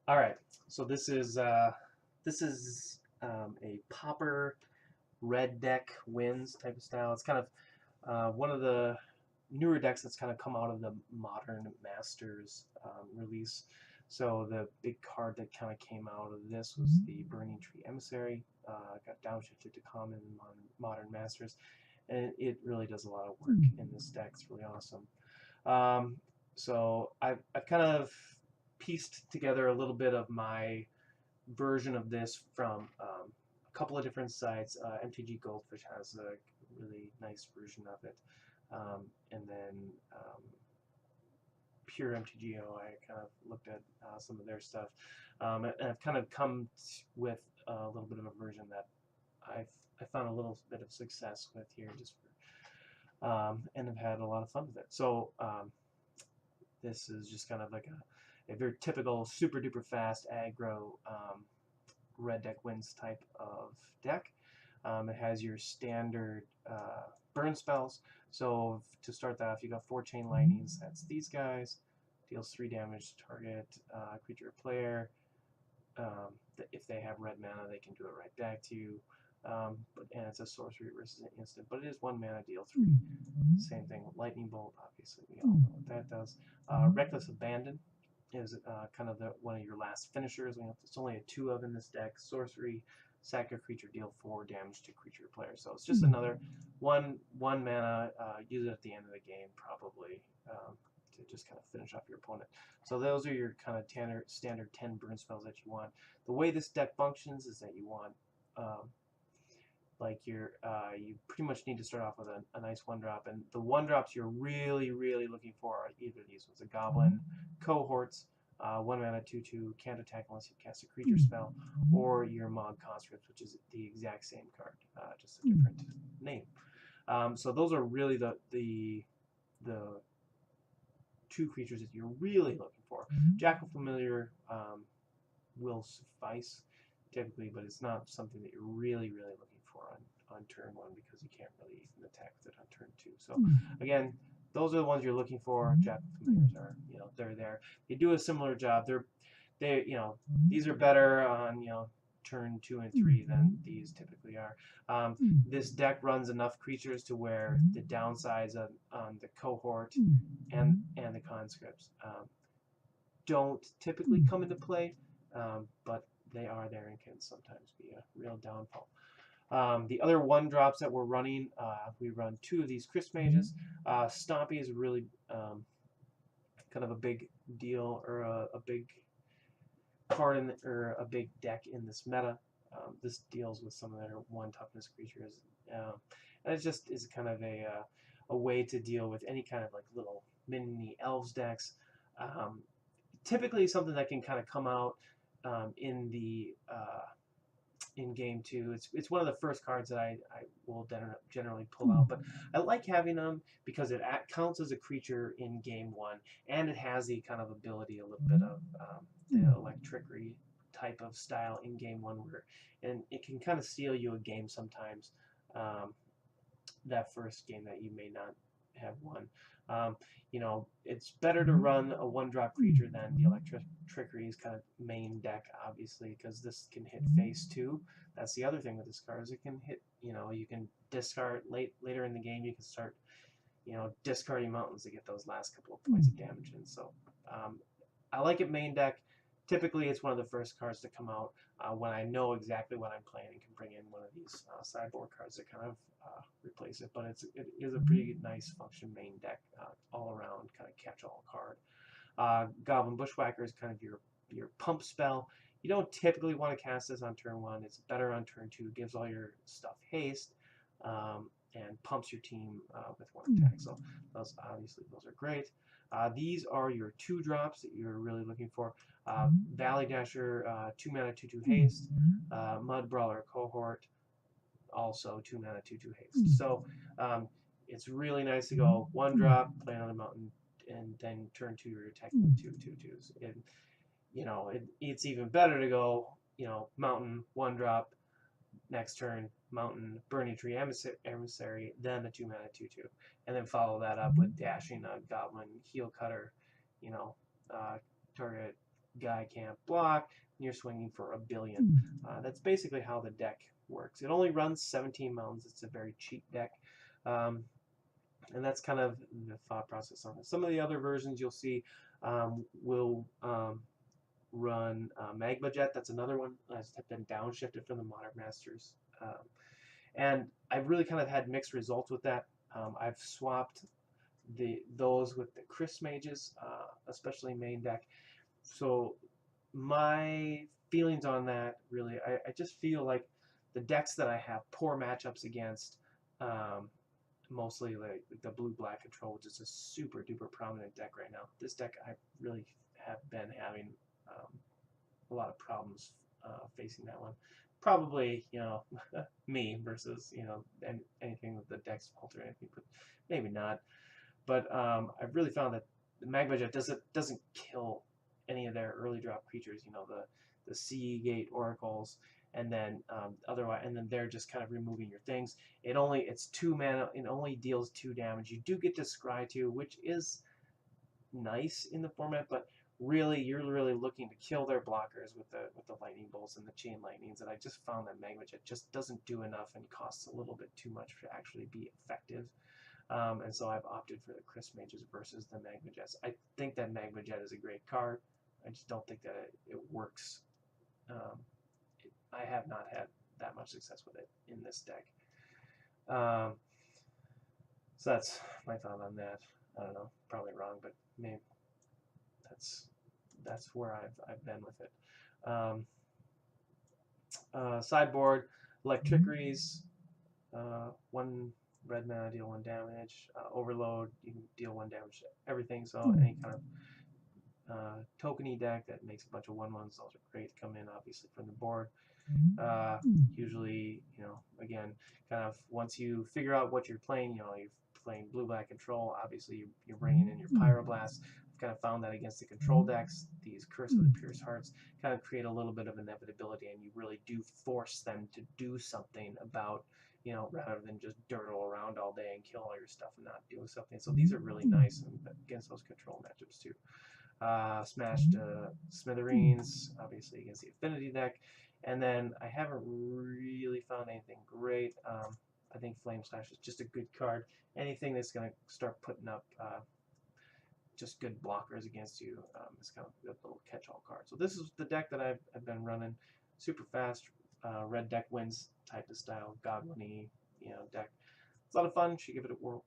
All right, so this is a Pauper red deck wins type of style. It's kind of one of the newer decks that's kind of come out of the Modern Masters release. So the big card that kind of came out of this was the Burning Tree Emissary. Got downshifted to common in Modern Masters, and it really does a lot of work in this deck. It's really awesome. Um, so I've kind of pieced together a little bit of my version of this from a couple of different sites. MTG Goldfish has a really nice version of it, and then Pure MTGO. I kind of looked at some of their stuff, and I've kind of come with a little bit of a version that I found a little bit of success with here, just for, and have had a lot of fun with it. So this is just kind of like a very typical super duper fast aggro red deck wins type of deck. It has your standard burn spells. So to start that off, you got 4 chain lightnings. That's these guys. Deals 3 damage to target creature or player. If they have red mana, they can do it right back to you. And it's a sorcery versus an instant, but it is 1 mana, deal 3. Same thing with lightning bolt. Obviously, we all know what that does. Reckless abandon is kind of one of your last finishers. It's only a 2 of in this deck. Sorcery, sack a creature, deal 4 damage to creature player. So it's just another one mana. Use it at the end of the game, probably, to just kind of finish off your opponent. So those are your kind of standard 10 burn spells that you want. The way this deck functions is that you want like you pretty much need to start off with a nice 1-drop, and the 1-drops you're really looking for are either of these ones: a Goblin Cohorts, 1 mana 2/2, can't attack unless you cast a creature spell, or your Mog Conscript, which is the exact same card, just a different name. So those are really the 2 creatures that you're really looking for. Jackal Familiar will suffice typically, but it's not something that you're really looking for on turn 1, because you can't really even attack with it on turn 2. So again, those are the ones you're looking for. Jackal Familiars are, they're there. They do a similar job. These are better on, turn 2 and 3 than these typically are. This deck runs enough creatures to where the downsides on the cohort and the conscripts don't typically come into play, but they are there and can sometimes be a real downfall. The other 1-drops that we're running, we run 2 of these Crisp Mages. Stompy is really kind of a big deal, or a big card or a big deck in this meta. This deals with some of their 1 toughness creatures, and it just is kind of a way to deal with any kind of like little mini elves decks. Typically something that can kind of come out in the in game 2. It's one of the first cards that I will generally pull out, but I like having them because it counts as a creature in game 1, and it has the kind of ability, a little bit of the electricity type of style in game 1, and it can kind of steal you a game sometimes. That first game that you may not have won. It's better to run a 1-drop creature than the Electrickery's kind of main deck, obviously, because this can hit phase 2. That's the other thing with this card, is it can hit, you can discard later in the game. You can start, discarding mountains to get those last couple of points of damage in. So I like it main deck. Typically, it's one of the first cards to come out when I know exactly what I'm playing and can bring in one of these sideboard cards to kind of replace it. But it is a pretty nice function main deck, all around kind of catch-all card. Goblin Bushwhacker is kind of your pump spell. You don't typically want to cast this on turn 1. It's better on turn 2. It gives all your stuff haste, and pumps your team with 1 attack. So those are great. These are your 2-drops that you're really looking for. Valley Dasher, 2 mana 2/2 haste. Mud Brawler Cohort, also 2 mana 2/2 haste. So it's really nice to go 1-drop, play on a mountain, and then turn 2 you're attacking with 2/2s. And it's even better to go mountain 1-drop, next turn mountain Burning Tree Emissary, then a 2 mana 2/2, and then follow that up with dashing a Goblin Heel Cutter, target guy can't block, and you're swinging for $1 billion. That's basically how the deck works. It only runs 17 mountains. It's a very cheap deck. And that's kind of the thought process on it. Some of the other versions you'll see will run Magma Jet. That's another one that's been downshifted from the Modern Masters. And I've really kind of had mixed results with that. I've swapped those with the Chris Mages, especially main deck. So my feelings on that, really, I just feel like the decks that I have poor matchups against, mostly like the blue-black control, which is a super duper prominent deck right now. This deck I really have been having a lot of problems facing that one. Probably, me versus, anything with the deck's fault or anything, but maybe not. But I've really found that the Magma Jet doesn't kill any of their early drop creatures, the Sea Gate Oracles, and then they're just kind of removing your things. It's 2 mana. It only deals 2 damage. You do get to scry 2, which is nice in the format, but really you're really looking to kill their blockers with the lightning bolts and the chain lightnings. And I just found that Magma Jet just doesn't do enough and costs a little bit too much to actually be effective. And so I've opted for the Chris Mages versus the Magma Jets. I think that Magma Jet is a great card. I just don't think that it works. I have not had that much success with it in this deck. So that's my thought on that. I don't know, probably wrong, but maybe that's where I've been with it. Sideboard, Electricities, 1 red mana, deal 1 damage. Overload, you can deal 1 damage to everything. So any kind of tokeny deck that makes a bunch of 1/1s, those are great to come in, obviously, from the board. Usually, again, kind of once you figure out what you're playing, you're playing blue-black control. Obviously, you're bringing in your Pyroblast. I've kind of found that against the control decks, these Curse of the Pierce Hearts kind of create a little bit of inevitability, and you really do force them to do something about, rather than just dirtle around all day and kill all your stuff and not doing something. So these are really nice against those control matchups too. Smashed Smithereens, obviously against the Affinity deck. And then I haven't really found anything great. I think Flame Slash is just a good card. Anything that's going to start putting up just good blockers against you is kind of a good little catch-all card. So this is the deck that I've been running. Super fast, red deck wins type of style, goblin-y, deck. It's a lot of fun. You should give it a whirl.